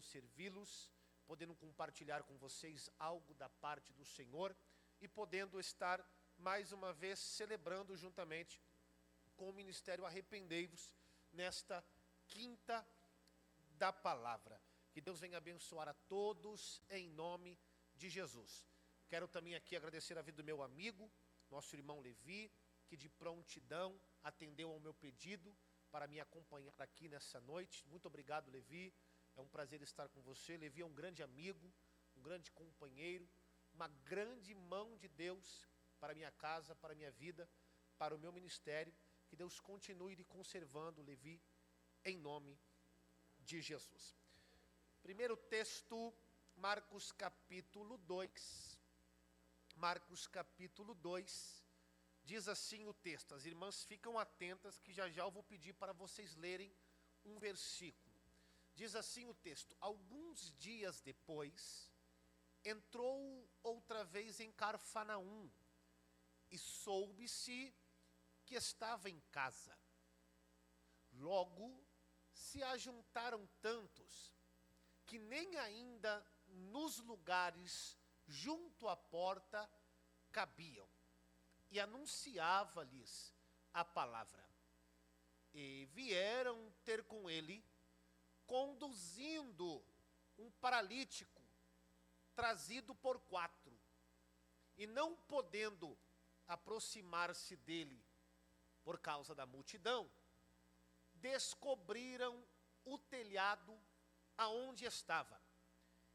servi-los, podendo compartilhar com vocês algo da parte do Senhor e podendo estar mais uma vez celebrando juntamente com o Ministério Arrependei-vos nesta quinta da palavra. Que Deus venha abençoar a todos em nome de Jesus. Quero também aqui agradecer a vida do meu amigo, nosso irmão Levi, que de prontidão atendeu ao meu pedido para me acompanhar aqui nessa noite. Muito obrigado, Levi. É um prazer estar com você. Levi é um grande amigo, um grande companheiro, uma grande mão de Deus para a minha casa, para a minha vida, para o meu ministério. Que Deus continue lhe conservando, Levi, em nome de Jesus. Primeiro texto, Marcos capítulo 2. Marcos capítulo 2, diz assim o texto. As irmãs ficam atentas que já já eu vou pedir para vocês lerem um versículo. Diz assim o texto: alguns dias depois, entrou outra vez em Cafarnaum, e soube-se que estava em casa. Logo se ajuntaram tantos, que nem ainda nos lugares junto à porta cabiam, e anunciava-lhes a palavra. E vieram ter com ele, conduzindo um paralítico, trazido por 4, e não podendo aproximar-se dele por causa da multidão, descobriram o telhado aonde estava,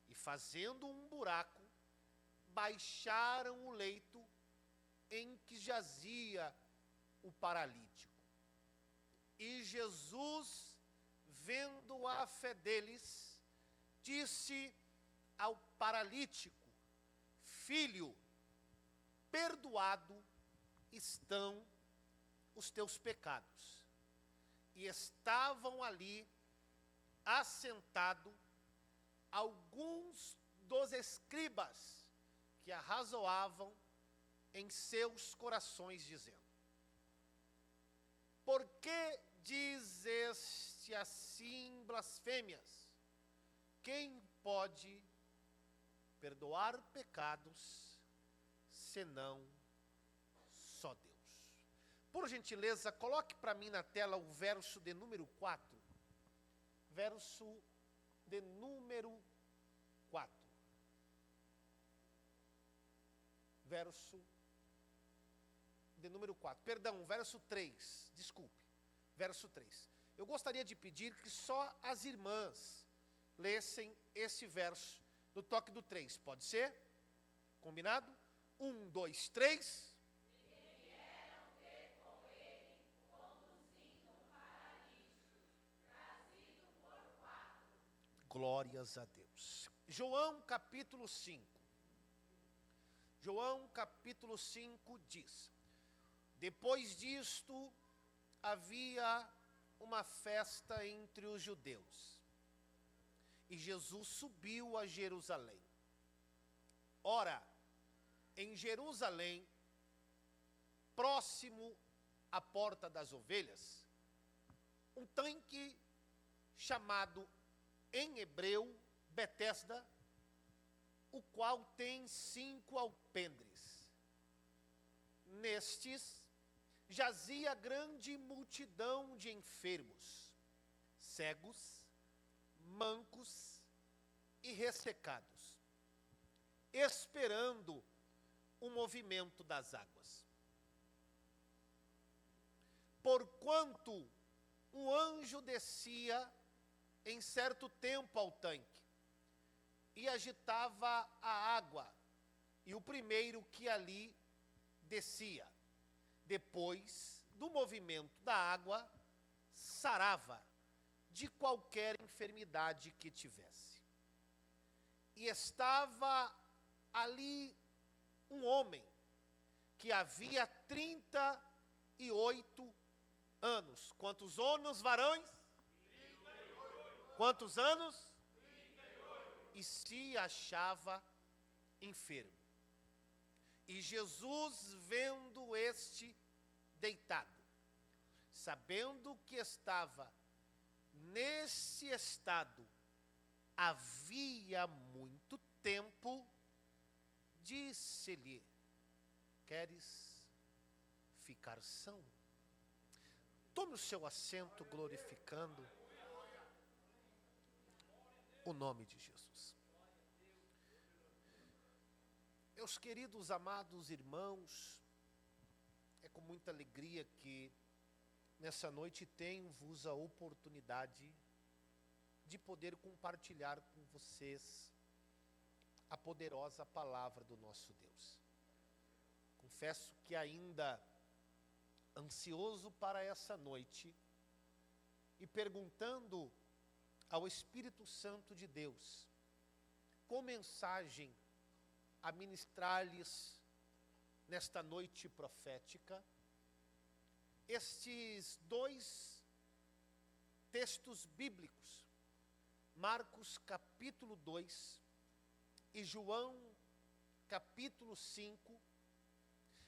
e fazendo um buraco, baixaram o leito em que jazia o paralítico. E Jesus, vendo a fé deles, disse ao paralítico: filho, perdoado estão os teus pecados. E estavam ali assentados alguns dos escribas que arrazoavam em seus corações, dizendo: por que dizeste assim blasfêmias? Quem pode perdoar pecados, senão só Deus? Por gentileza, coloque para mim na tela o verso de número 4. Verso de número 4. Verso de número 4. Perdão, verso 3. Desculpe. Verso 3. Eu gostaria de pedir que só as irmãs lessem esse verso no toque do 3. Pode ser? Combinado? 1, 2, 3. Glórias a Deus. João capítulo 5. João capítulo 5 diz: depois disto, havia uma festa entre os judeus, e Jesus subiu a Jerusalém. Ora, em Jerusalém, próximo à porta das ovelhas, um tanque chamado em hebreu Betesda, o qual tem 5 alpendres. Nestes jazia grande multidão de enfermos, cegos, mancos e ressecados, esperando o movimento das águas. Porquanto um anjo descia em certo tempo ao tanque, e agitava a água, e o primeiro que ali descia, depois do movimento da água, sarava de qualquer enfermidade que tivesse. E estava ali um homem que havia 38 anos. Quantos anos, varões? 38. Quantos anos? 38. E se achava enfermo. E Jesus, vendo este deitado, sabendo que estava nesse estado havia muito tempo, disse-lhe: queres ficar são? Tome o seu assento glorificando o nome de Jesus. Meus queridos, amados irmãos, é com muita alegria que nessa noite tenho-vos a oportunidade de poder compartilhar com vocês a poderosa palavra do nosso Deus. Confesso que ainda ansioso para essa noite e perguntando ao Espírito Santo de Deus com mensagem a ministrar-lhes nesta noite profética, estes dois textos bíblicos, Marcos capítulo 2 e João capítulo 5,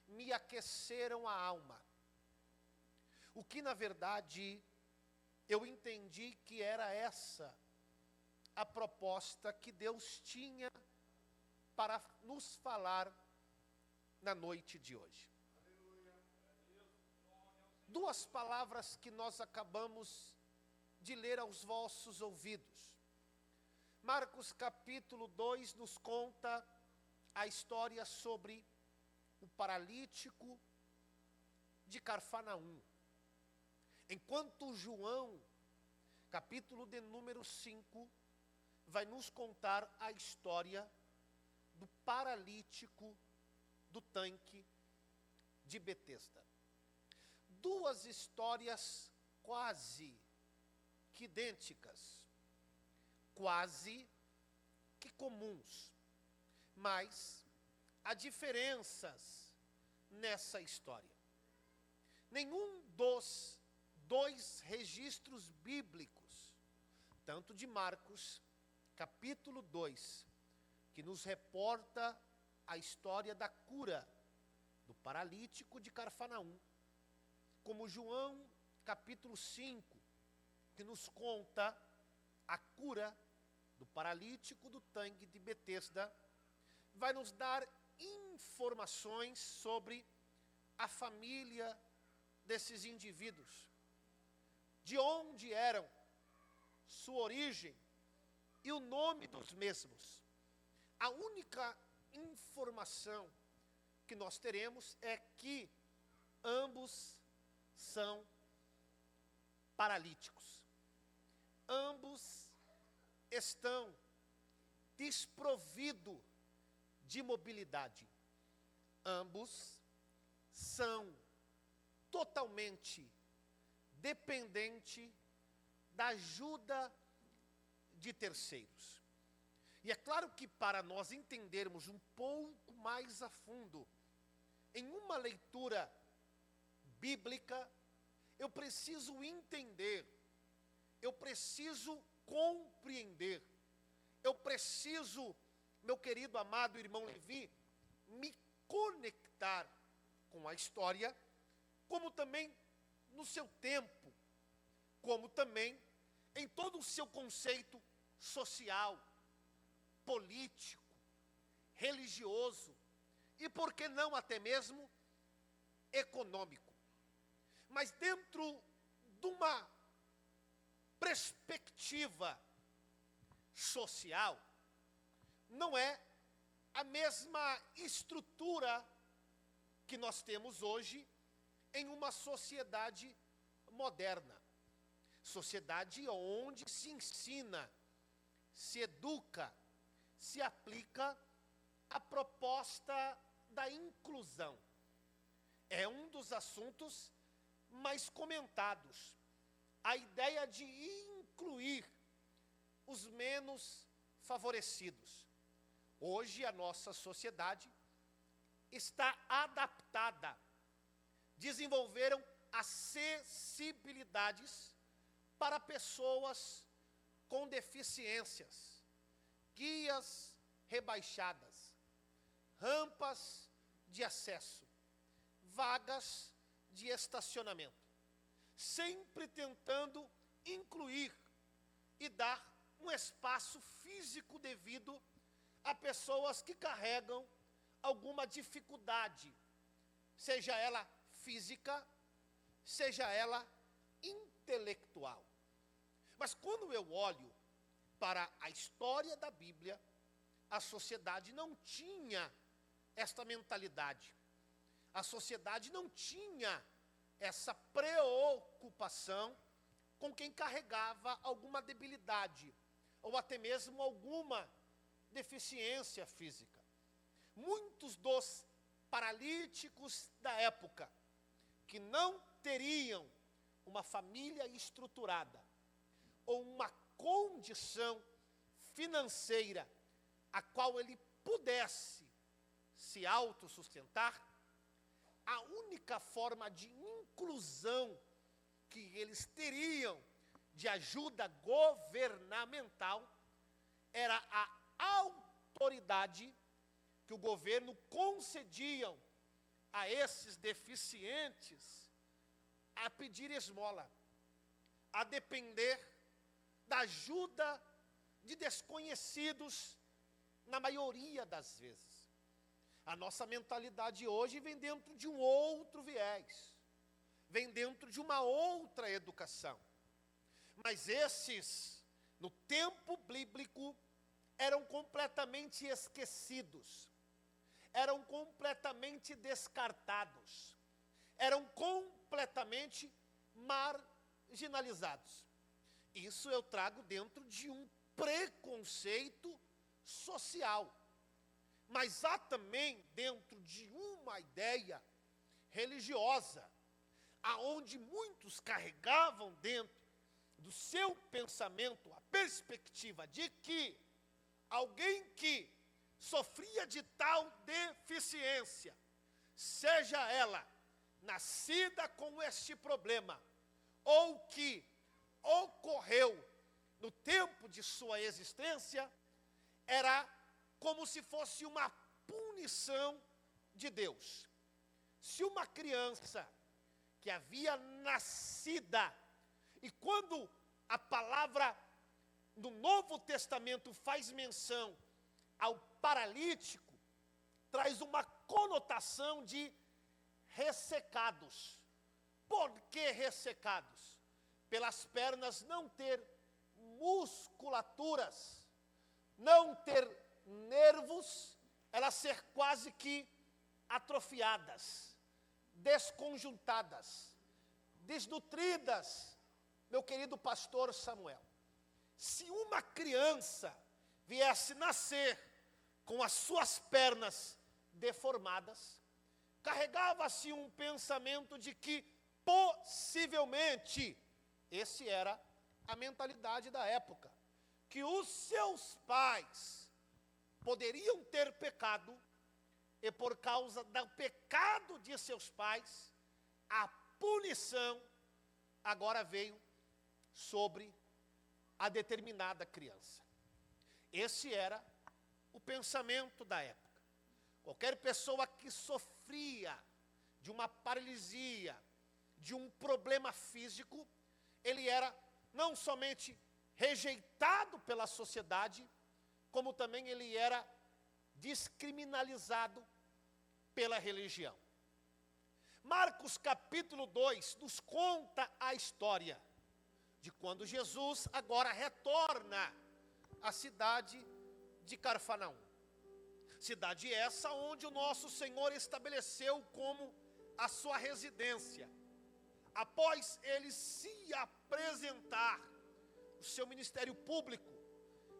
me aqueceram a alma. O que na verdade eu entendi que era essa a proposta que Deus tinha para nos falar na noite de hoje. Duas palavras que nós acabamos de ler aos vossos ouvidos. Marcos capítulo 2 nos conta a história sobre o paralítico de Cafarnaum. Enquanto João, capítulo de número 5, vai nos contar a história do paralítico do tanque de Betesda. Duas histórias quase que idênticas, quase que comuns, mas há diferenças nessa história. Nenhum dos dois registros bíblicos, tanto de Marcos, capítulo 2, que nos reporta a história da cura do paralítico de Cafarnaum, como João, capítulo 5, que nos conta a cura do paralítico do tanque de Betesda, vai nos dar informações sobre a família desses indivíduos, de onde eram, sua origem e o nome dos mesmos. A única informação que nós teremos é que ambos são paralíticos. Ambos estão desprovidos de mobilidade. Ambos são totalmente dependentes da ajuda de terceiros. E é claro que para nós entendermos um pouco mais a fundo, em uma leitura bíblica, eu preciso entender, eu preciso compreender, eu preciso, meu querido amado irmão Levi, me conectar com a história, como também no seu tempo, como também em todo o seu conceito social, político, religioso e, por que não, até mesmo econômico. Mas dentro de uma perspectiva social, não é a mesma estrutura que nós temos hoje em uma sociedade moderna. Sociedade onde se ensina, se educa, se aplica a proposta da inclusão. É um dos assuntos mais comentados. A ideia de incluir os menos favorecidos. Hoje a nossa sociedade está adaptada. Desenvolveram acessibilidades para pessoas com deficiências, guias rebaixadas, rampas de acesso, vagas de estacionamento, sempre tentando incluir e dar um espaço físico devido a pessoas que carregam alguma dificuldade, seja ela física, seja ela intelectual. Mas quando eu olho para a história da Bíblia, a sociedade não tinha esta mentalidade. A sociedade não tinha essa preocupação com quem carregava alguma debilidade, ou até mesmo alguma deficiência física. Muitos dos paralíticos da época, que não teriam uma família estruturada, ou uma condição financeira a qual ele pudesse se autossustentar, a única forma de inclusão que eles teriam de ajuda governamental era a autoridade que o governo concediam a esses deficientes a pedir esmola, a depender da ajuda de desconhecidos, na maioria das vezes. A nossa mentalidade hoje vem dentro de um outro viés, vem dentro de uma outra educação. Mas esses, no tempo bíblico, eram completamente esquecidos, eram completamente descartados, eram completamente marginalizados. Isso eu trago dentro de um preconceito social. Mas há também dentro de uma ideia religiosa, aonde muitos carregavam dentro do seu pensamento a perspectiva de que alguém que sofria de tal deficiência, seja ela nascida com este problema, ou que ocorreu no tempo de sua existência, era como se fosse uma punição de Deus. Se uma criança que havia nascida, e quando a palavra do Novo Testamento faz menção ao paralítico, traz uma conotação de ressecados. Por que ressecados? Pelas pernas não ter musculaturas, não ter nervos, elas ser quase que atrofiadas, desconjuntadas, desnutridas, meu querido pastor Samuel. Se uma criança viesse nascer com as suas pernas deformadas, carregava-se um pensamento de que possivelmente, esse era a mentalidade da época, que os seus pais poderiam ter pecado, e por causa do pecado de seus pais, a punição agora veio sobre a determinada criança. Esse era o pensamento da época. Qualquer pessoa que sofria de uma paralisia, de um problema físico, ele era não somente rejeitado pela sociedade, como também ele era descriminalizado pela religião. Marcos capítulo 2 nos conta a história de quando Jesus agora retorna à cidade de Cafarnaum. Cidade essa onde o nosso Senhor estabeleceu como a sua residência. Após ele se apresentar, o seu ministério público,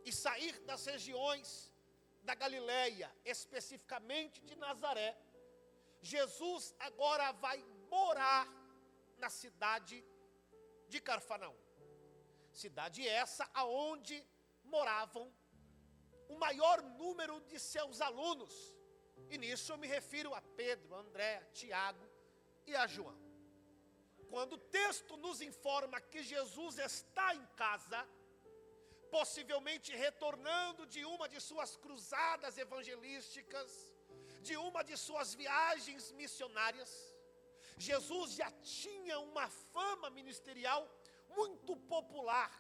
e sair das regiões da Galileia, especificamente de Nazaré, Jesus agora vai morar na cidade de Cafarnaum. Cidade essa aonde moravam o maior número de seus alunos. E nisso eu me refiro a Pedro, a André, a Tiago e a João. Quando o texto nos informa que Jesus está em casa, possivelmente retornando de uma de suas cruzadas evangelísticas, de uma de suas viagens missionárias, Jesus já tinha uma fama ministerial muito popular.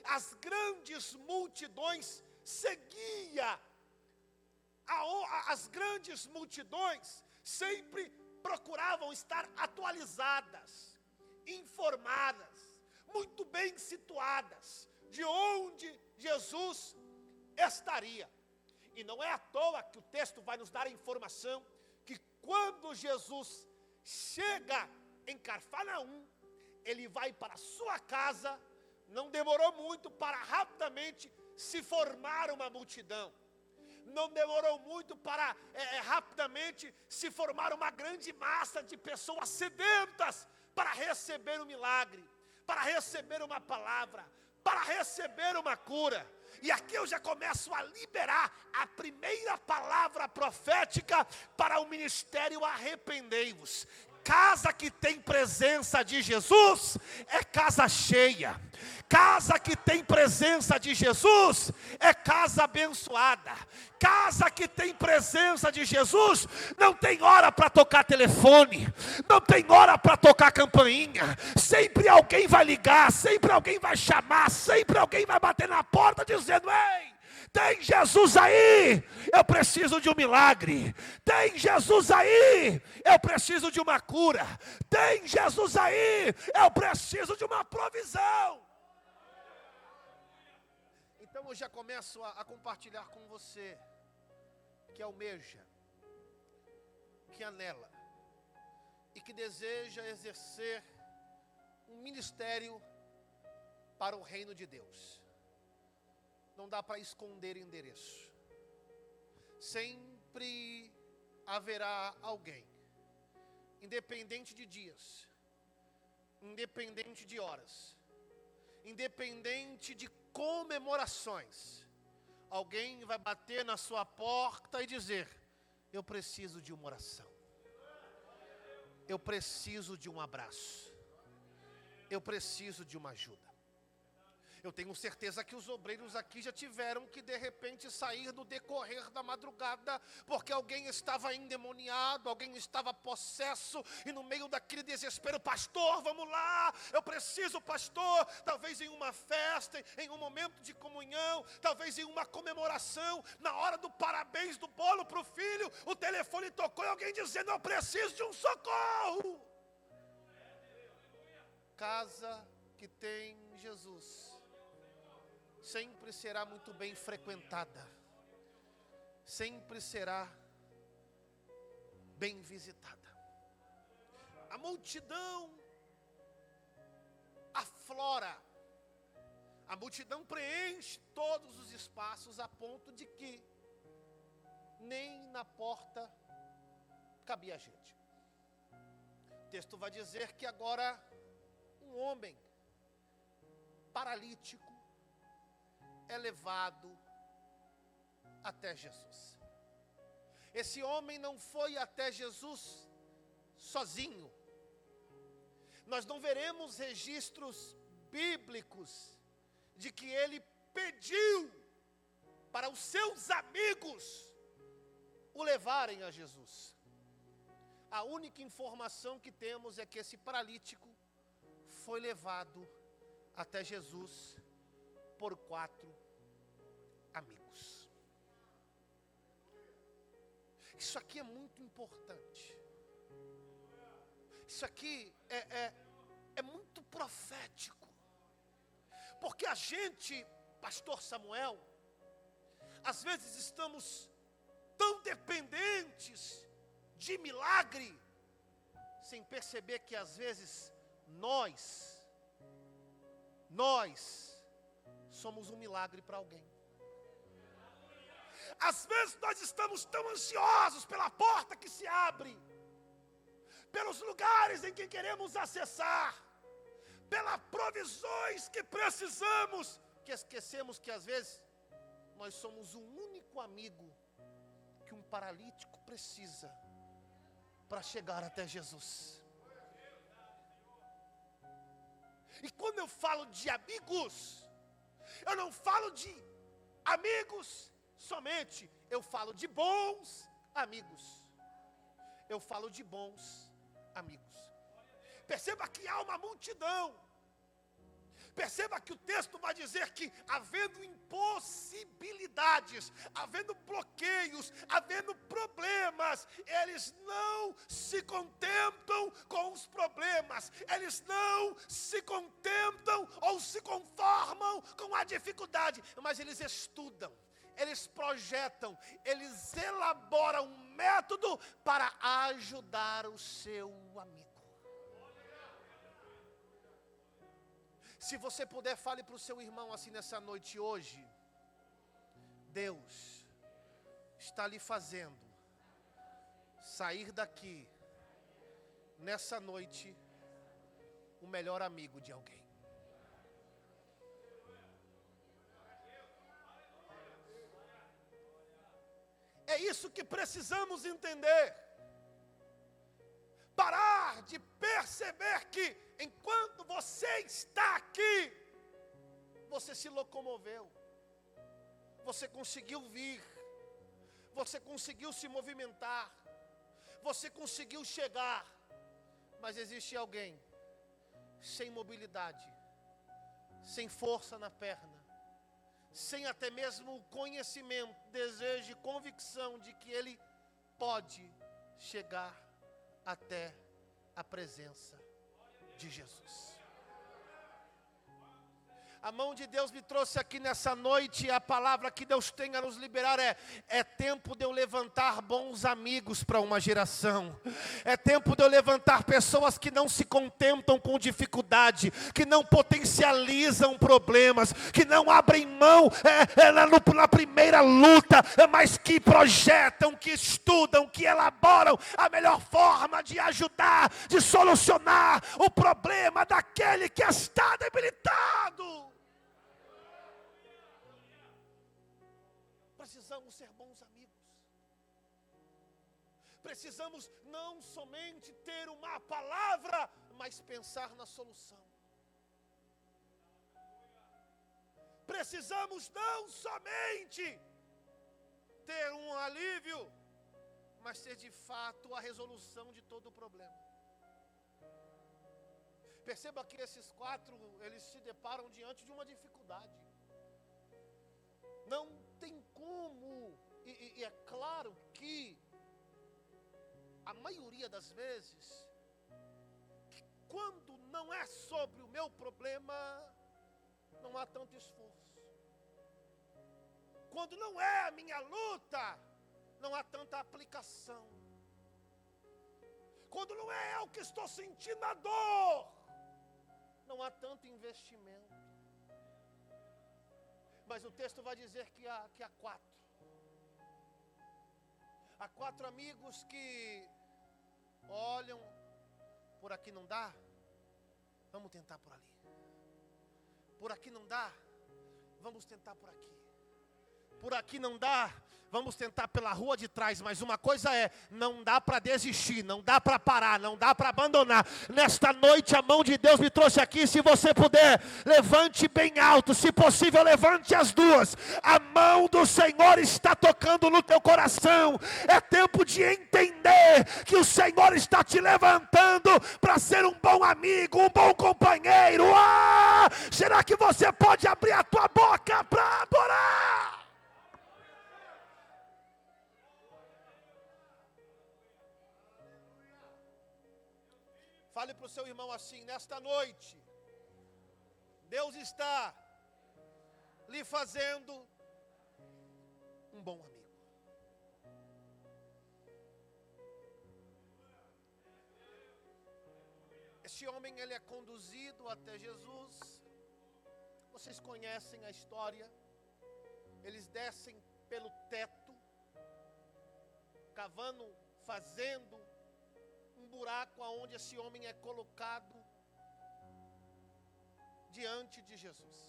As grandes multidões seguiam. As grandes multidões sempre procuravam estar atualizadas, informadas, muito bem situadas, de onde Jesus estaria. E não é à toa que o texto vai nos dar a informação que quando Jesus chega em Cafarnaum, ele vai para a sua casa. Não demorou muito para rapidamente se formar uma multidão. Não demorou muito para rapidamente se formar uma grande massa de pessoas sedentas para receber um milagre, para receber uma palavra, para receber uma cura. E aqui eu já começo a liberar a primeira palavra profética para o ministério arrependei-vos. Casa que tem presença de Jesus é casa cheia. Casa que tem presença de Jesus é casa abençoada. Casa que tem presença de Jesus não tem hora para tocar telefone, não tem hora para tocar campainha. Sempre alguém vai ligar, sempre alguém vai chamar, sempre alguém vai bater na porta dizendo: ei, tem Jesus aí, eu preciso de um milagre. Tem Jesus aí, eu preciso de uma cura. Tem Jesus aí, eu preciso de uma provisão. Então eu já começo a compartilhar com você, que almeja, que anela e que deseja exercer um ministério para o reino de Deus. Não dá para esconder endereço. Sempre haverá alguém, independente de dias, independente de horas, independente de comemorações, alguém vai bater na sua porta e dizer: eu preciso de uma oração, eu preciso de um abraço, eu preciso de uma ajuda. Eu tenho certeza que os obreiros aqui já tiveram que de repente sair no decorrer da madrugada, porque alguém estava endemoniado, alguém estava possesso, e no meio daquele desespero: pastor, vamos lá, eu preciso, pastor. Talvez em uma festa, em um momento de comunhão, talvez em uma comemoração, na hora do parabéns do bolo para o filho, o telefone tocou e alguém dizendo: eu preciso de um socorro. Casa que tem Jesus sempre será muito bem frequentada, sempre será bem visitada. A multidão aflora, a multidão preenche todos os espaços, a ponto de que nem na porta cabia gente. O texto vai dizer que agora um homem paralítico é levado até Jesus. Esse homem não foi até Jesus sozinho. Nós não veremos registros bíblicos de que ele pediu para os seus amigos o levarem a Jesus. A única informação que temos é que esse paralítico foi levado até Jesus por 4 amigos. Isso aqui é muito importante. Isso aqui é muito profético. Porque a gente, pastor Samuel, às vezes estamos tão dependentes de milagre, sem perceber que às vezes nós somos um milagre para alguém. Às vezes nós estamos tão ansiosos pela porta que se abre, pelos lugares em que queremos acessar, pelas provisões que precisamos, que esquecemos que às vezes nós somos o único amigo que um paralítico precisa para chegar até Jesus. E quando eu falo de amigos, eu não falo de amigos somente, eu falo de bons amigos. Eu falo de bons amigos. Perceba que há uma multidão. Perceba que o texto vai dizer que, havendo impossibilidades, havendo bloqueios, havendo problemas, eles não se contentam com os problemas, eles não se contentam ou se conformam com a dificuldade, mas eles estudam, eles projetam, eles elaboram um método para ajudar o seu amigo. Se você puder, fale para o seu irmão assim nessa noite hoje: Deus está lhe fazendo sair daqui, nessa noite, o melhor amigo de alguém. É isso que precisamos entender. Parar de perceber que, enquanto você está aqui, você se locomoveu, você conseguiu vir, você conseguiu se movimentar, você conseguiu chegar, mas existe alguém sem mobilidade, sem força na perna, sem até mesmo o conhecimento, desejo e convicção de que ele pode chegar até a presença de Jesus. A mão de Deus me trouxe aqui nessa noite, e a palavra que Deus tem a nos liberar é tempo de eu levantar bons amigos para uma geração. É tempo de eu levantar pessoas que não se contentam com dificuldade, que não potencializam problemas, que não abrem mão na primeira luta, mas que projetam, que estudam, que elaboram a melhor forma de ajudar, de solucionar o problema daquele que está debilitado. Precisamos ser bons amigos. Precisamos não somente ter uma palavra, mas pensar na solução. Precisamos não somente ter um alívio, mas ter de fato a resolução de todo o problema. Perceba que esses quatro, eles se deparam diante de uma dificuldade. Não tem como, e é claro que a maioria das vezes, que quando não é sobre o meu problema, não há tanto esforço. Quando não é a minha luta, não há tanta aplicação. Quando não é eu que estou sentindo a dor, não há tanto investimento. Mas o texto vai dizer que há quatro. Há quatro amigos que olham, por aqui não dá, vamos tentar por ali. Por aqui não dá, vamos tentar por aqui. Por aqui não dá, vamos tentar pela rua de trás, mas uma coisa não dá para desistir, não dá para parar, não dá para abandonar. Nesta noite a mão de Deus me trouxe aqui, se você puder, levante bem alto, se possível levante as duas. A mão do Senhor está tocando no teu coração. É tempo de entender que o Senhor está te levantando para ser um bom amigo, um bom companheiro. Será que você pode abrir a tua boca para adorar? Fale para o seu irmão assim: nesta noite, Deus está lhe fazendo um bom amigo. Este homem, ele é conduzido até Jesus. Vocês conhecem a história. Eles descem pelo teto, cavando, fazendo um buraco aonde esse homem é colocado diante de Jesus.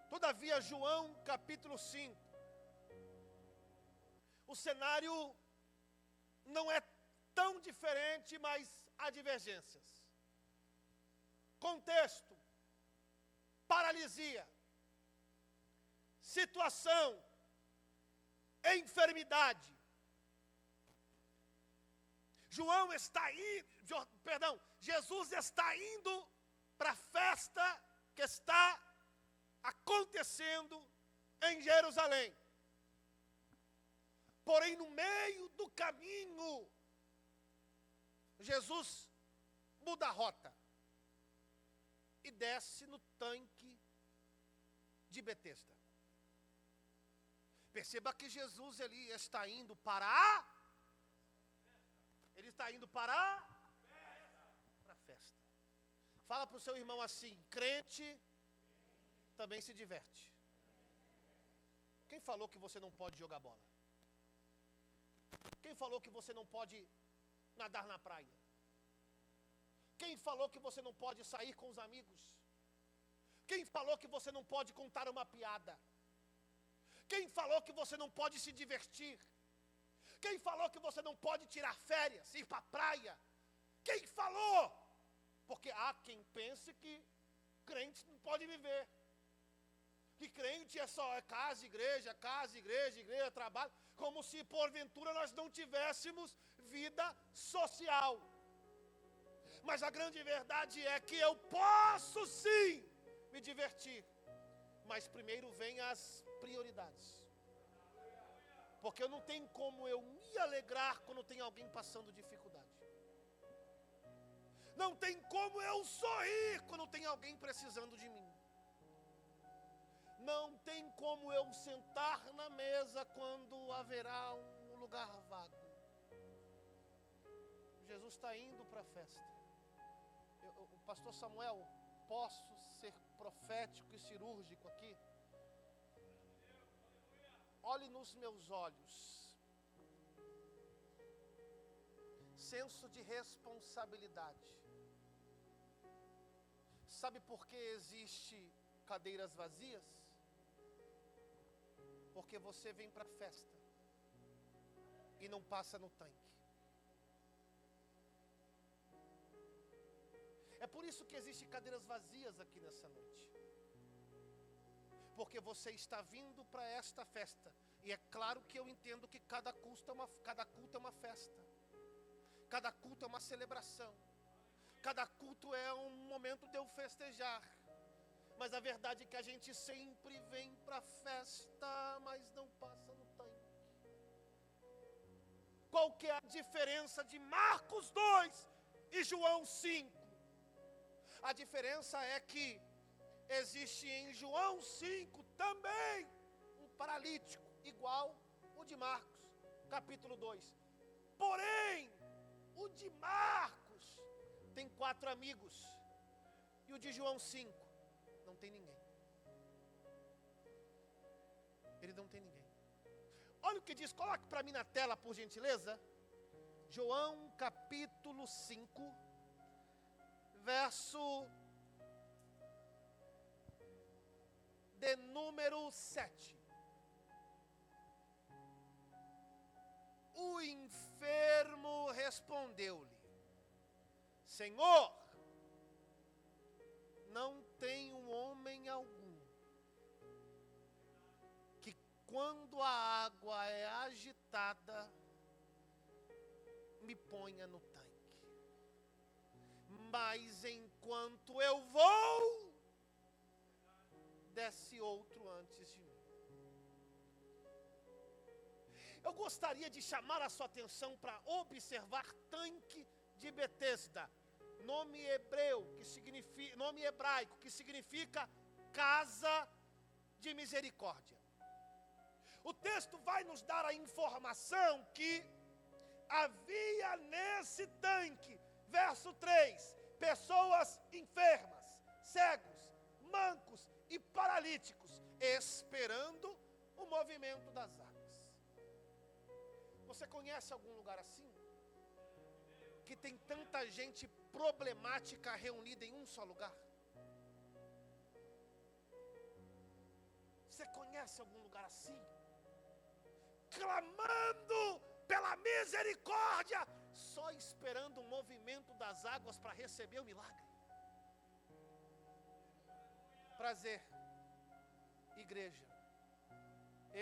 Todavia, João capítulo 5, o cenário não é tão diferente, mas há divergências. Contexto: paralisia, situação, enfermidade. João está aí Jesus está indo para a festa que está acontecendo em Jerusalém. Porém, no meio do caminho, Jesus muda a rota e desce no tanque de Betesda. Perceba que Jesus ele está indo para a festa. Fala para o seu irmão assim: crente também se diverte. Quem falou que você não pode jogar bola? Quem falou que você não pode nadar na praia? Quem falou que você não pode sair com os amigos? Quem falou que você não pode contar uma piada? Quem falou que você não pode se divertir? Quem falou que você não pode tirar férias, ir para a praia? Quem falou? Porque há quem pense que crente não pode viver. Que crente é só casa, igreja, trabalho. Como se porventura nós não tivéssemos vida social. Mas a grande verdade é que eu posso sim me divertir. Mas primeiro vem as prioridades. Porque eu não tenho como eu me alegrar quando tem alguém passando dificuldade. Não tem como eu sorrir quando tem alguém precisando de mim. Não tem como eu sentar na mesa quando haverá um lugar vago. Jesus está indo para a festa. O pastor Samuel, posso ser profético e cirúrgico aqui? Olhe nos meus olhos. Senso de responsabilidade. Sabe por que existe cadeiras vazias? Porque você vem para a festa e não passa no tanque. É por isso que existem cadeiras vazias aqui nessa noite. Porque você está vindo para esta festa. E é claro que eu entendo que cada culto é uma festa. Cada culto é uma celebração. Cada culto é um momento de eu festejar. Mas a verdade é que a gente sempre vem para a festa, mas não passa no tanque. Qual que é a diferença de Marcos 2 e João 5? A diferença é que existe em João 5 também um paralítico, igual o de Marcos, capítulo 2. Porém, o de Marcos tem 4 amigos, e o de João 5 não tem ninguém. Ele não tem ninguém. Olha o que diz, coloque para mim na tela, por gentileza. João capítulo 5, verso de número 7. O enfermo respondeu-lhe: Senhor, não tenho homem algum que, quando a água é agitada, me ponha no tanque. Mas enquanto eu vou, desce outro antes de mim. Eu gostaria de chamar a sua atenção para observar tanque de Betesda. Nome hebraico, que significa casa de misericórdia. O texto vai nos dar a informação que havia nesse tanque, verso 3, pessoas enfermas, cegos, mancos e paralíticos, esperando o movimento das águas. Você conhece algum lugar assim? Que tem tanta gente problemática reunida em um só lugar? Você conhece algum lugar assim? Clamando pela misericórdia, só esperando o movimento das águas para receber o milagre. Prazer, igreja,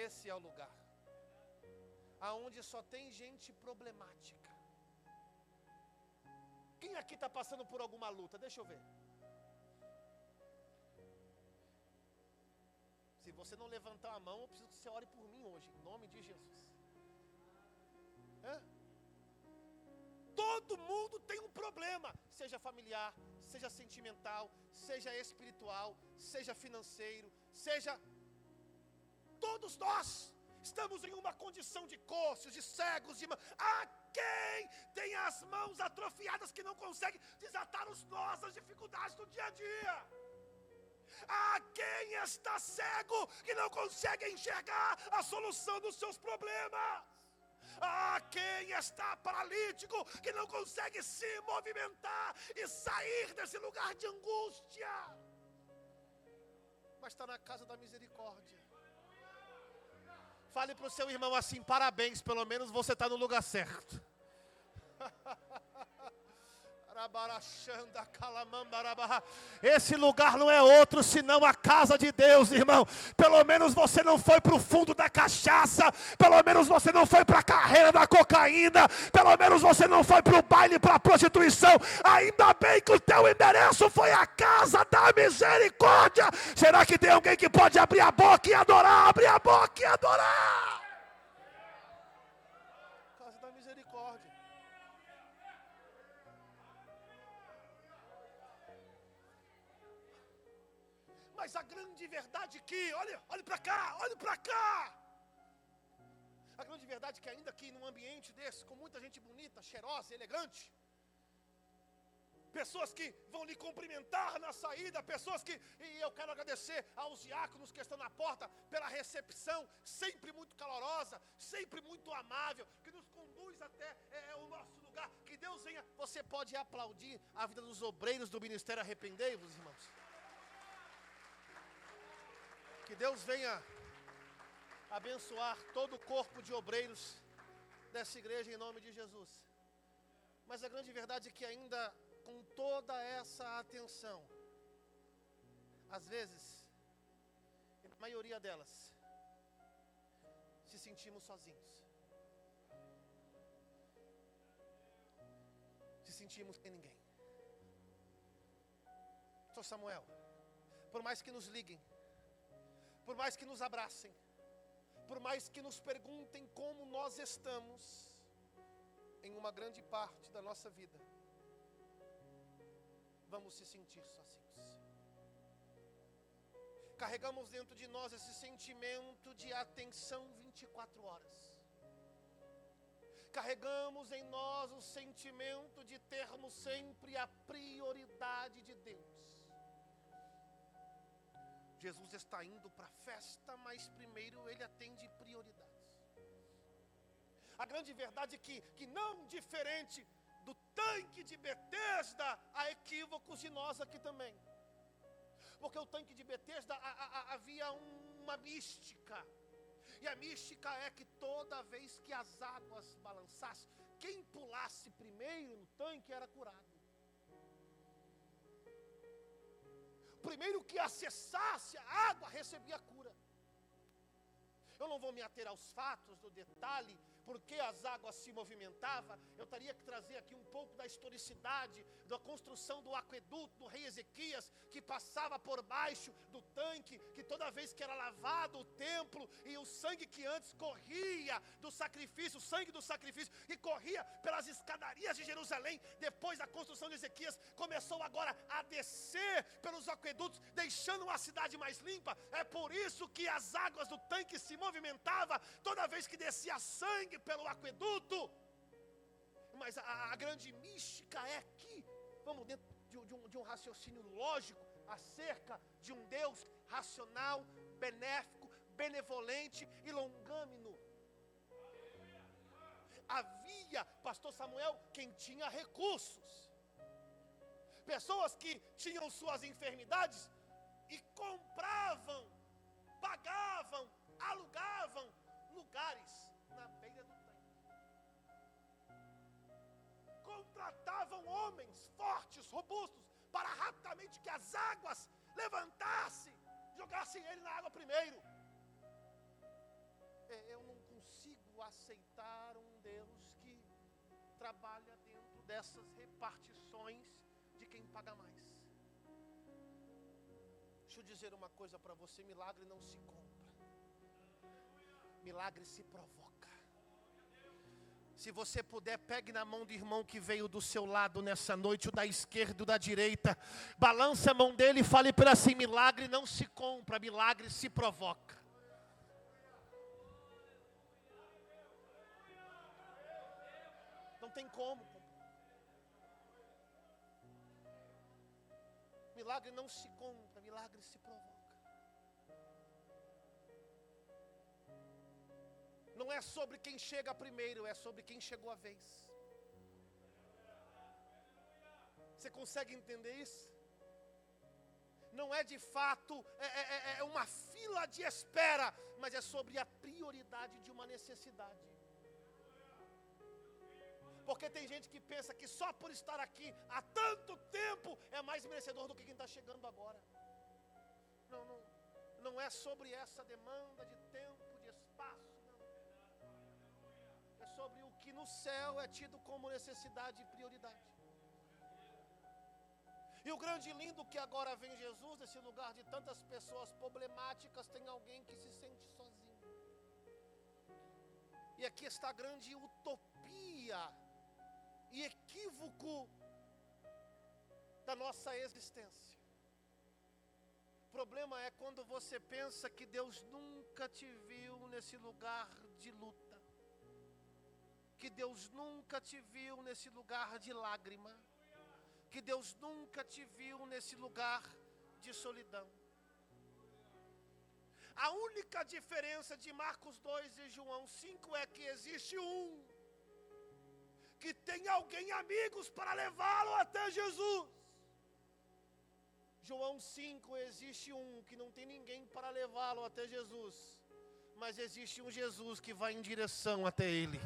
esse é o lugar aonde só tem gente problemática, Quem aqui está passando por alguma luta? Deixa eu ver. Se você não levantar a mão, eu preciso que você ore por mim hoje, em nome de Jesus. Todo mundo tem um problema, seja familiar, seja sentimental, seja espiritual, seja financeiro, seja... Todos nós estamos em uma condição de coxos, de cegos, de... Há quem tem as mãos atrofiadas que não consegue desatar os nós das dificuldades do dia a dia. Há quem está cego que não consegue enxergar a solução dos seus problemas. Há quem está paralítico que não consegue se movimentar e sair desse lugar de angústia. Mas está na casa da misericórdia. Fale para o seu irmão assim: parabéns, pelo menos você está no lugar certo. Esse lugar não é outro senão a casa de Deus, irmão. Pelo menos você não foi para o fundo da cachaça. Pelo menos você não foi para a carreira da cocaína. Pelo menos você não foi para o baile, para a prostituição. Ainda bem que o teu endereço foi a casa da misericórdia. Será que tem alguém que pode abrir a boca e adorar? Abrir a boca e adorar. Casa da misericórdia. Mas a grande verdade que, olhe para cá, olhe para cá. A grande verdade que ainda aqui num ambiente desse, com muita gente bonita, cheirosa, elegante, pessoas que vão lhe cumprimentar na saída, pessoas que, e eu quero agradecer aos diáconos que estão na porta pela recepção, sempre muito calorosa, sempre muito amável, que nos conduz até o nosso lugar. Que Deus venha. Você pode aplaudir a vida dos obreiros do Ministério Arrependei-vos, irmãos. Que Deus venha abençoar todo o corpo de obreiros dessa igreja em nome de Jesus. Mas a grande verdade é que ainda com toda essa atenção, às vezes, na maioria delas, se sentimos sozinhos. Se sentimos sem ninguém. Pastor Samuel, por mais que nos liguem, por mais que nos abracem, por mais que nos perguntem como nós estamos, em uma grande parte da nossa vida, vamos se sentir sozinhos. Carregamos dentro de nós esse sentimento de atenção 24 horas. Carregamos em nós o sentimento de termos sempre a prioridade de Deus. Jesus está indo para a festa, mas primeiro ele atende prioridades. A grande verdade é que não diferente do tanque de Betesda, há equívocos de nós aqui também. Porque o tanque de Betesda havia uma mística. E a mística é que toda vez que as águas balançassem, quem pulasse primeiro no tanque era curado. Primeiro que acessasse a água, recebia a cura. Eu não vou me ater aos fatos, do detalhe, porque as águas se movimentavam. Eu teria que trazer aqui um pouco da historicidade, da construção do aqueduto do rei Ezequias, que passava por baixo do tanque, que toda vez que era lavado o templo, e o sangue que antes corria do sacrifício, o sangue do sacrifício, que corria pelas escadarias de Jerusalém, depois da construção de Ezequias, começou agora a descer pelos aquedutos, deixando uma cidade mais limpa. É por isso que as águas do tanque se movimentavam, toda vez que descia sangue pelo aqueduto. Mas a grande mística é que, vamos dentro de um raciocínio lógico, acerca de um Deus racional, benéfico, benevolente e longâmino. Havia, pastor Samuel, quem tinha recursos, pessoas que tinham suas enfermidades e compravam, pagavam, alugavam lugares na beira do tanque. Contratavam homens fortes, robustos, para rapidamente que as águas levantassem, jogassem ele na água primeiro. Eu não consigo aceitar um Deus que trabalha dentro dessas repartições de quem paga mais. Deixa eu dizer uma coisa para você: milagre não se compra, milagre se provoca. Se você puder, pegue na mão do irmão que veio do seu lado nessa noite, o da esquerda, o da direita, balance a mão dele e fale para assim: milagre não se compra, milagre se provoca. Não tem como. Milagre não se compra, milagre se provoca. Não é sobre quem chega primeiro, é sobre quem chegou a vez. Você consegue entender isso? Não é de fato uma fila de espera, mas é sobre a prioridade de uma necessidade. Porque tem gente que pensa que só por estar aqui há tanto tempo é mais merecedor do que quem está chegando agora. Não é sobre essa demanda de tempo, de espaço. É sobre o que no céu é tido como necessidade e prioridade. E o grande e lindo que agora vem Jesus, nesse lugar de tantas pessoas problemáticas, tem alguém que se sente sozinho. E aqui está a grande utopia e equívoco da nossa existência. O problema é quando você pensa que Deus nunca te viu nesse lugar de luta, que Deus nunca te viu nesse lugar de lágrima, que Deus nunca te viu nesse lugar de solidão. A única diferença de Marcos 2 e João 5 é que existe um que tem alguém, amigos, para levá-lo até Jesus. João 5, existe um que não tem ninguém para levá-lo até Jesus, mas existe um Jesus que vai em direção até ele.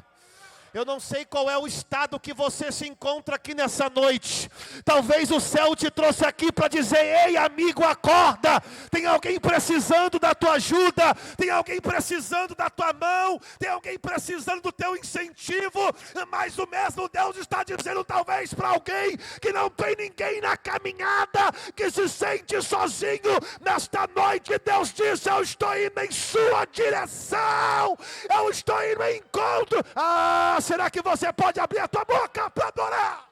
Eu não sei qual é o estado que você se encontra aqui nessa noite. Talvez o céu te trouxe aqui para dizer: ei, amigo, acorda. Tem alguém precisando da tua ajuda. Tem alguém precisando da tua mão. Tem alguém precisando do teu incentivo. Mas o mesmo Deus está dizendo talvez para alguém que não tem ninguém na caminhada, que se sente sozinho. Nesta noite Deus disse: eu estou indo em sua direção. Eu estou indo em encontro. Será que você pode abrir a tua boca para adorar?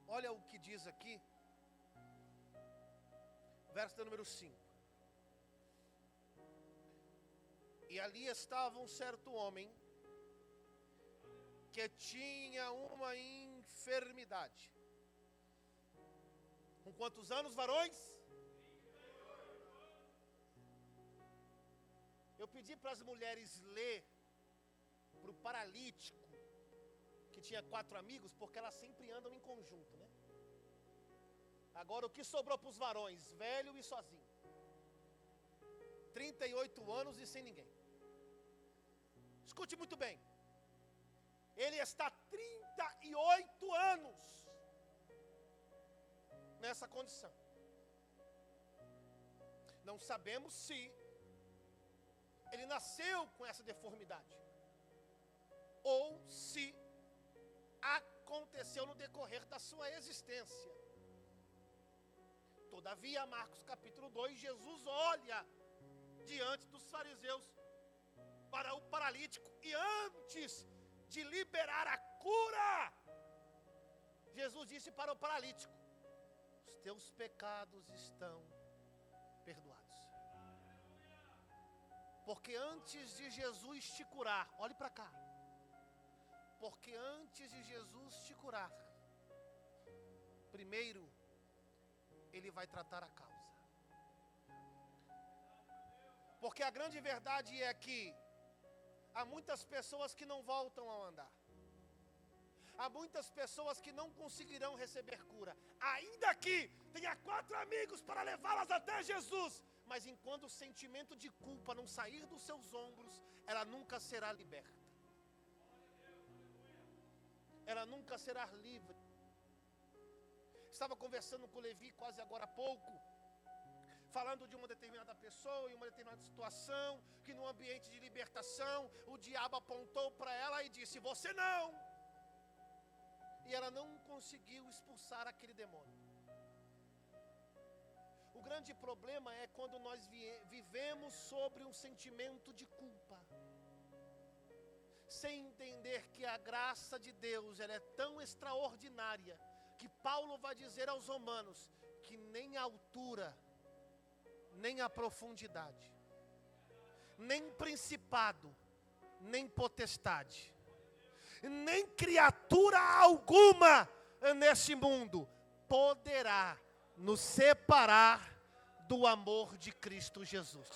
Olha o que diz aqui, verso número 5. E ali estava um certo homem que tinha uma enfermidade. Com quantos anos, varões? Eu pedi para as mulheres ler para o paralítico, que tinha 4 amigos, porque elas sempre andam em conjunto, né? Agora o que sobrou para os varões? Velho e sozinho. 38 anos e sem ninguém. Escute muito bem. Ele está 38 anos nessa condição. Não sabemos se ele nasceu com essa deformidade ou se aconteceu no decorrer da sua existência. Todavia, Marcos capítulo 2, Jesus olha diante dos fariseus para o paralítico e antes de liberar a cura, Jesus disse para o paralítico: os teus pecados estão perdoados. Porque antes de Jesus te curar, olhe para cá, porque antes de Jesus te curar, primeiro Ele vai tratar a causa. Porque a grande verdade é que há muitas pessoas que não voltam ao andar. Há muitas pessoas que não conseguirão receber cura. Ainda que tenha 4 amigos para levá-las até Jesus, Mas enquanto o sentimento de culpa não sair dos seus ombros, ela nunca será liberta. Ela nunca será livre. Estava conversando com o Levi quase agora há pouco, falando de uma determinada pessoa, em uma determinada situação, que no ambiente de libertação, o diabo apontou para ela e disse: você não! E ela não conseguiu expulsar aquele demônio. O grande problema é quando nós vivemos sobre um sentimento de culpa, sem entender que a graça de Deus, ela é tão extraordinária, que Paulo vai dizer aos romanos, que nem a altura, nem a profundidade, nem principado, nem potestade, nem criatura alguma nesse mundo poderá nos separar do amor de Cristo Jesus.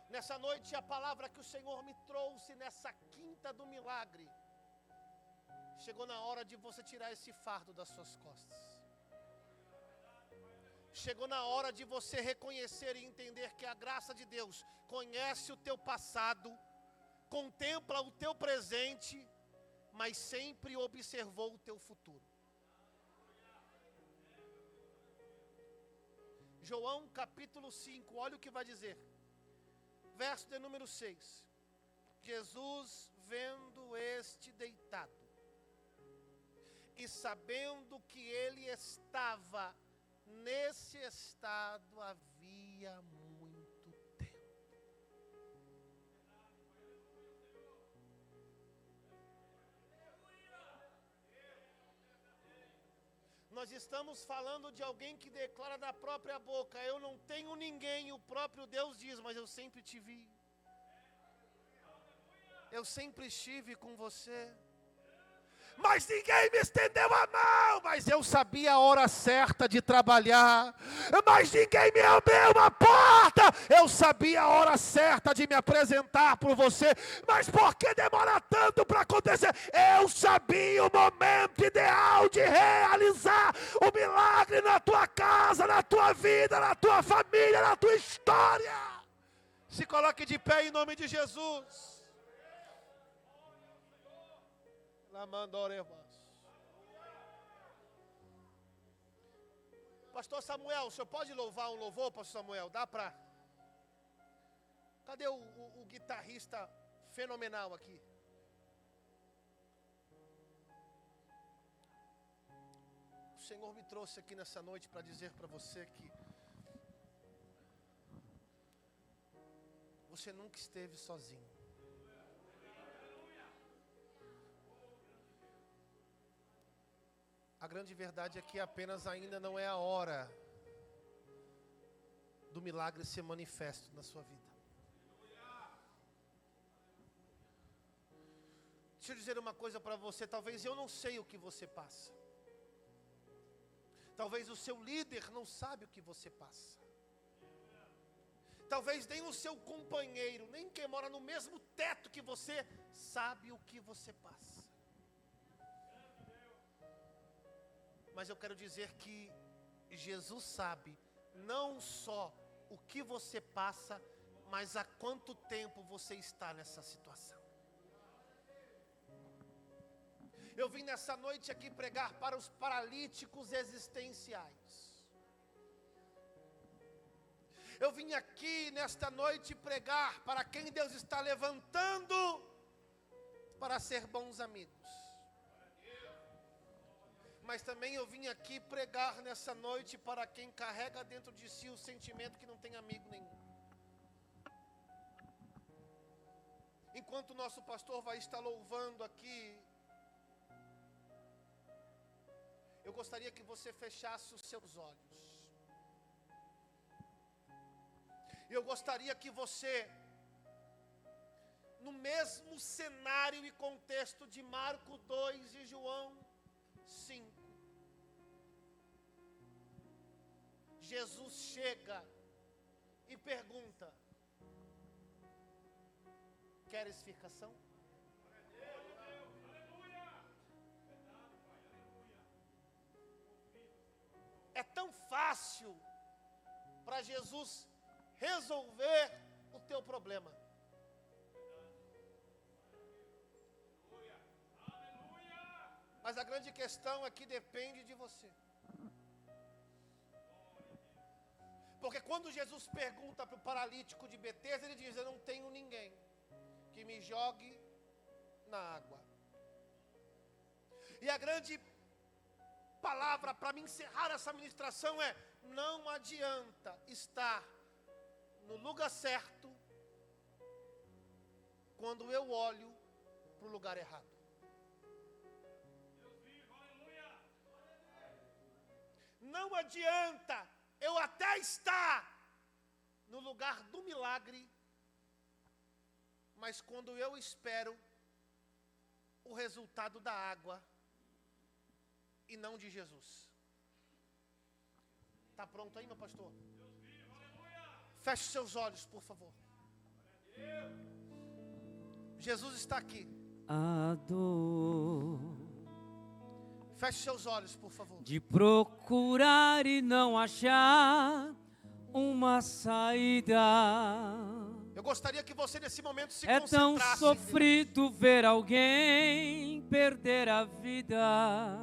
Nessa noite, a palavra que o Senhor me trouxe nessa quinta do milagre, chegou na hora de você tirar esse fardo das suas costas. Chegou na hora de você reconhecer e entender que a graça de Deus conhece o teu passado, contempla o teu presente, mas sempre observou o teu futuro. João capítulo 5, olha o que vai dizer. Verso de número 6. Jesus, vendo este deitado, e sabendo que ele estava nesse estado havia muito tempo. Nós estamos falando de alguém que declara da própria boca: eu não tenho ninguém, o próprio Deus diz, mas eu sempre te vi. Eu sempre estive com você. Mas ninguém me estendeu a mão, mas eu sabia a hora certa de trabalhar. Mas ninguém me abriu uma porta, eu sabia a hora certa de me apresentar por você. Mas por que demora tanto para acontecer? Eu sabia o momento ideal de realizar o milagre na tua casa, na tua vida, na tua família, na tua história. Se coloque de pé em nome de Jesus. Pastor Samuel, o senhor pode louvar um louvor, pastor Samuel? Dá para? Cadê o guitarrista fenomenal aqui? O Senhor me trouxe aqui nessa noite para dizer para você que você nunca esteve sozinho. A grande verdade é que apenas ainda não é a hora do milagre ser manifesto na sua vida. Deixa eu dizer uma coisa para você, talvez eu não sei o que você passa. Talvez o seu líder não sabe o que você passa. Talvez nem o seu companheiro, nem quem mora no mesmo teto que você, sabe o que você passa. Mas eu quero dizer que Jesus sabe não só o que você passa, mas há quanto tempo você está nessa situação. Eu vim nessa noite aqui pregar para os paralíticos existenciais. Eu vim aqui nesta noite pregar para quem Deus está levantando para ser bons amigos. Mas também eu vim aqui pregar nessa noite para quem carrega dentro de si o sentimento que não tem amigo nenhum. Enquanto o nosso pastor vai estar louvando aqui, eu gostaria que você fechasse os seus olhos. Eu gostaria que você, no mesmo cenário e contexto de Marcos 2 e João 5, Jesus chega e pergunta: queres ficação? É tão fácil para Jesus resolver o teu problema. Mas a grande questão é que depende de você. Porque quando Jesus pergunta para o paralítico de Betesda, ele diz: eu não tenho ninguém que me jogue na água. E a grande palavra para me encerrar essa ministração é: não adianta estar no lugar certo quando eu olho para o lugar errado. Não adianta eu até estar no lugar do milagre, mas quando eu espero o resultado da água e não de Jesus. Está pronto aí, meu pastor? Feche seus olhos, por favor. Jesus está aqui. A dor Feche seus olhos, por favor. de procurar e não achar uma saída. Eu gostaria que você nesse momento se É tão concentrasse. sofrido ver alguém perder a vida.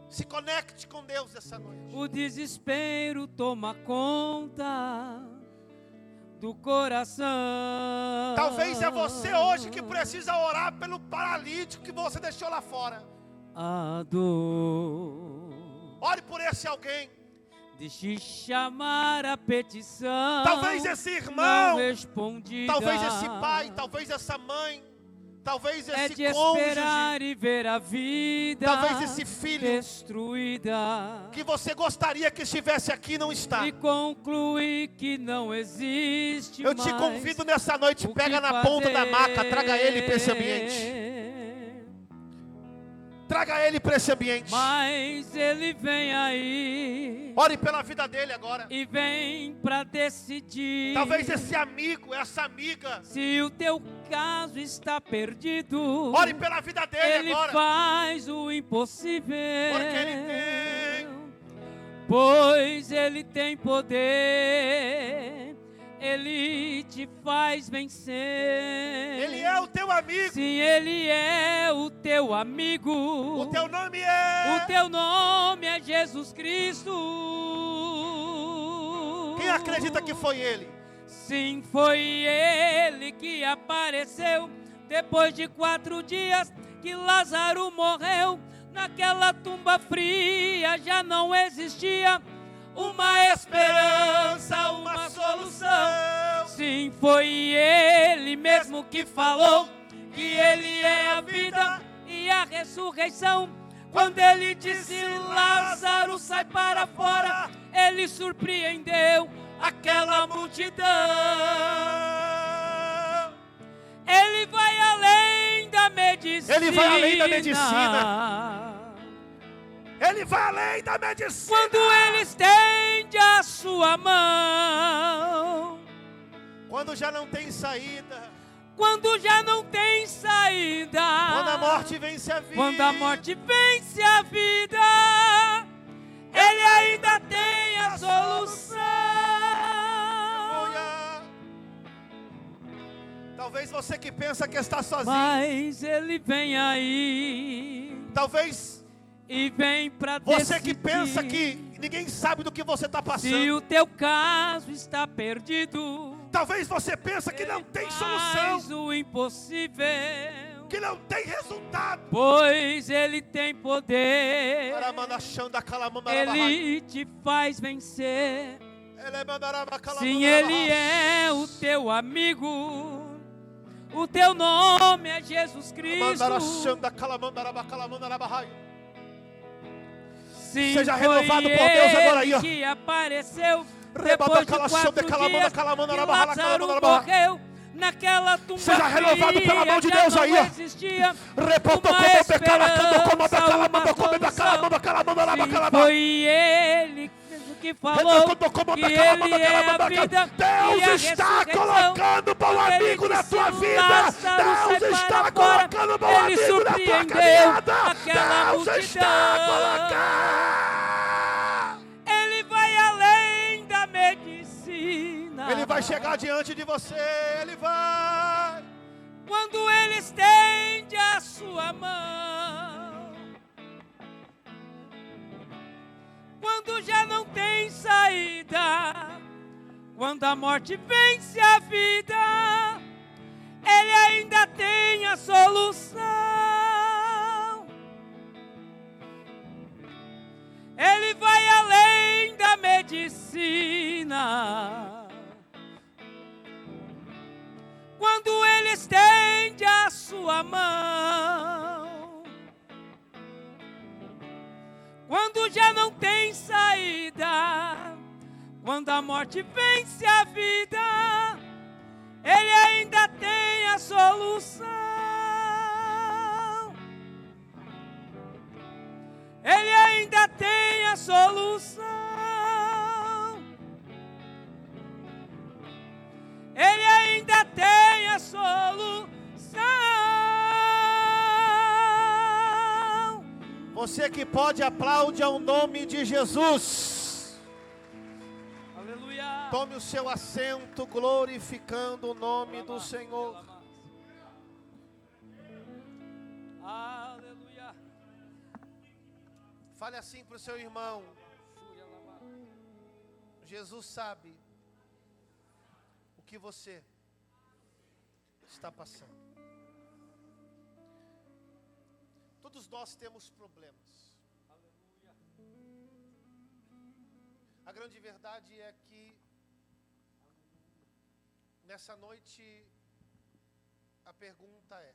Se conecte com Deus essa noite. O desespero toma conta do coração. Talvez é você hoje que precisa orar pelo paralítico que você deixou lá fora. A dor Ore por esse alguém. deixe chamar a petição. Talvez esse não irmão, respondida. talvez esse pai, talvez essa mãe, talvez é esse de cônjuge, esperar e ver a vida talvez esse filho destruída que você gostaria que estivesse aqui e não está. e concluir que não existe Eu te mais convido nessa noite, o pega que na ponta da maca, fazer. traga ele para esse ambiente. Traga ele para esse ambiente. Mas ele vem aí Ore pela vida dele agora. e vem pra decidir. Talvez esse amigo, essa amiga. Se o teu caso está perdido, Ore pela vida dele ele agora. faz o impossível. Porque ele tem. Pois ele tem poder. Ele te faz vencer. Ele é o teu amigo. Sim, ele é o teu amigo. O teu nome é. O teu nome é Jesus Cristo. Quem acredita que foi ele? Sim, foi ele que apareceu depois de 4 dias que Lázaro morreu. Naquela tumba fria já não existia uma esperança, uma solução. Sim, foi ele mesmo que falou que ele é a vida e a ressurreição. Quando ele disse: Lázaro, sai para fora, ele surpreendeu aquela multidão. Ele vai além da medicina. Ele vai além da medicina. Ele vai além da medicina. Quando ele estende a sua mão. Quando já não tem saída. Quando já não tem saída. Quando a morte vence a vida. Quando a morte vence a vida. Ele ainda tem a solução. Talvez você que pensa que está sozinho. Mas ele vem aí. Talvez e vem pra você decidir. que pensa que ninguém sabe do que você está passando. Se o teu caso está perdido. Talvez você pensa que não tem solução. Faz o impossível. Que não tem resultado. Pois ele tem poder. Ele te faz vencer. Sim, ele é o teu amigo. O teu nome é Jesus Cristo. Sim, seja renovado por Deus agora aí, ó. Que apareceu depois de 4 dias que Lázaro morreu naquela tumba. Seja renovado pela mão de Deus aí, ó. Foi ele que falou que ele é a vida. Deus está colocando bom amigo na tua vida. Deus está colocando bom amigo na tua caminhada. Deus está colocando. vai chegar diante de você, Ele vai. Quando Ele estende a sua mão, quando já não tem saída, quando a morte vence a vida, Ele ainda tem a solução. Ele vai além da medicina. Quando Ele estende a sua mão, quando já não tem saída, quando a morte vence a vida, Ele ainda tem a solução. Ele ainda tem a solução. Ele ainda tem a solução. Você que pode, aplaude ao nome de Jesus. Aleluia. Tome o seu assento, glorificando o nome do Senhor. Aleluia. Fale assim para o seu irmão: Jesus sabe o que você está passando. Todos nós temos problemas. A grande verdade é que nessa noite a pergunta é: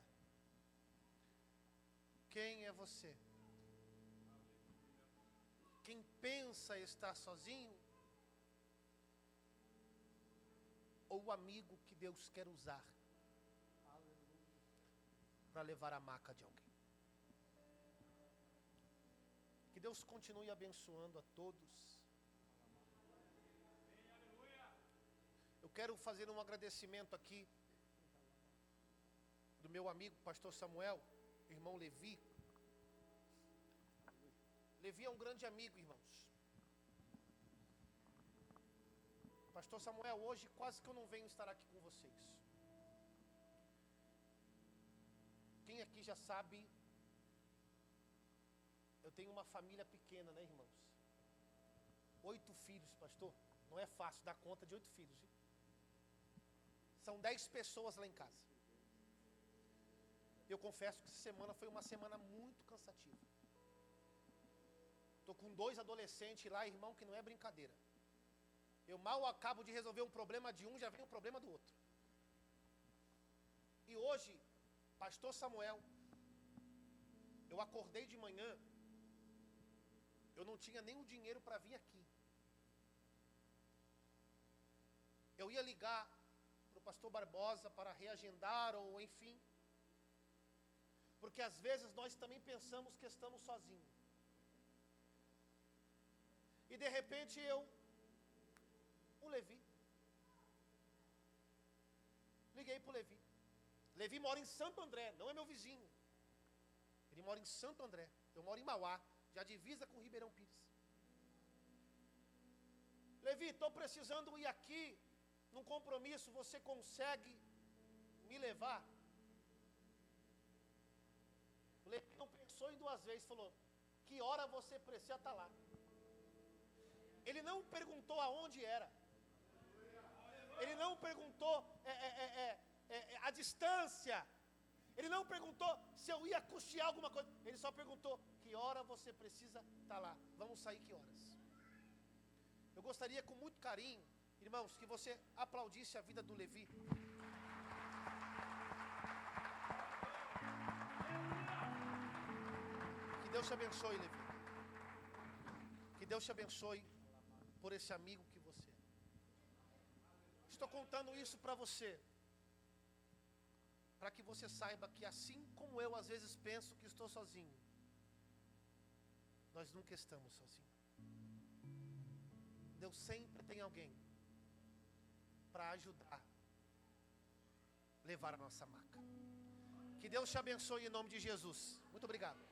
quem é você? Quem pensa estar sozinho, ou o amigo que Deus quer usar para levar a maca de alguém? Que Deus continue abençoando a todos. Eu quero fazer um agradecimento aqui do meu amigo pastor Samuel, irmão Levi. Levi é um grande amigo, irmãos. Pastor Samuel, hoje quase que eu não venho estar aqui com vocês. Quem aqui já sabe, eu tenho uma família pequena, né, irmãos? 8 filhos, pastor. Não é fácil dar conta de 8 filhos, viu? São 10 pessoas lá em casa. Eu confesso que essa semana foi uma semana muito cansativa. Estou com 2 adolescentes lá, irmão, que não é brincadeira. Eu mal acabo de resolver um problema de um, já vem o problema do outro. E hoje, pastor Samuel, eu acordei de manhã, eu não tinha nem o dinheiro para vir aqui. Eu ia ligar para o pastor Barbosa para reagendar ou enfim. Porque às vezes nós também pensamos que estamos sozinhos. E de repente o Levi. Liguei para o Levi. Levi mora em Santo André, não é meu vizinho. Ele mora em Santo André. Eu moro em Mauá, já divisa com Ribeirão Pires. Levi, estou precisando ir aqui num compromisso, você consegue me levar? O Levi não pensou em 2 vezes, falou: que hora você precisa estar lá? Ele não perguntou aonde era. Ele não perguntou a distância. Ele não perguntou se eu ia custear alguma coisa. Ele só perguntou: que hora você precisa estar lá? Vamos sair que horas? Eu gostaria com muito carinho, irmãos, que você aplaudisse a vida do Levi. Que Deus te abençoe, Levi. Que Deus te abençoe por esse amigo que você é. Estou contando isso para você, para que você saiba que assim como eu às vezes penso que estou sozinho, nós nunca estamos sozinhos. Deus sempre tem alguém para ajudar, levar a nossa maca. Que Deus te abençoe em nome de Jesus. Muito obrigado.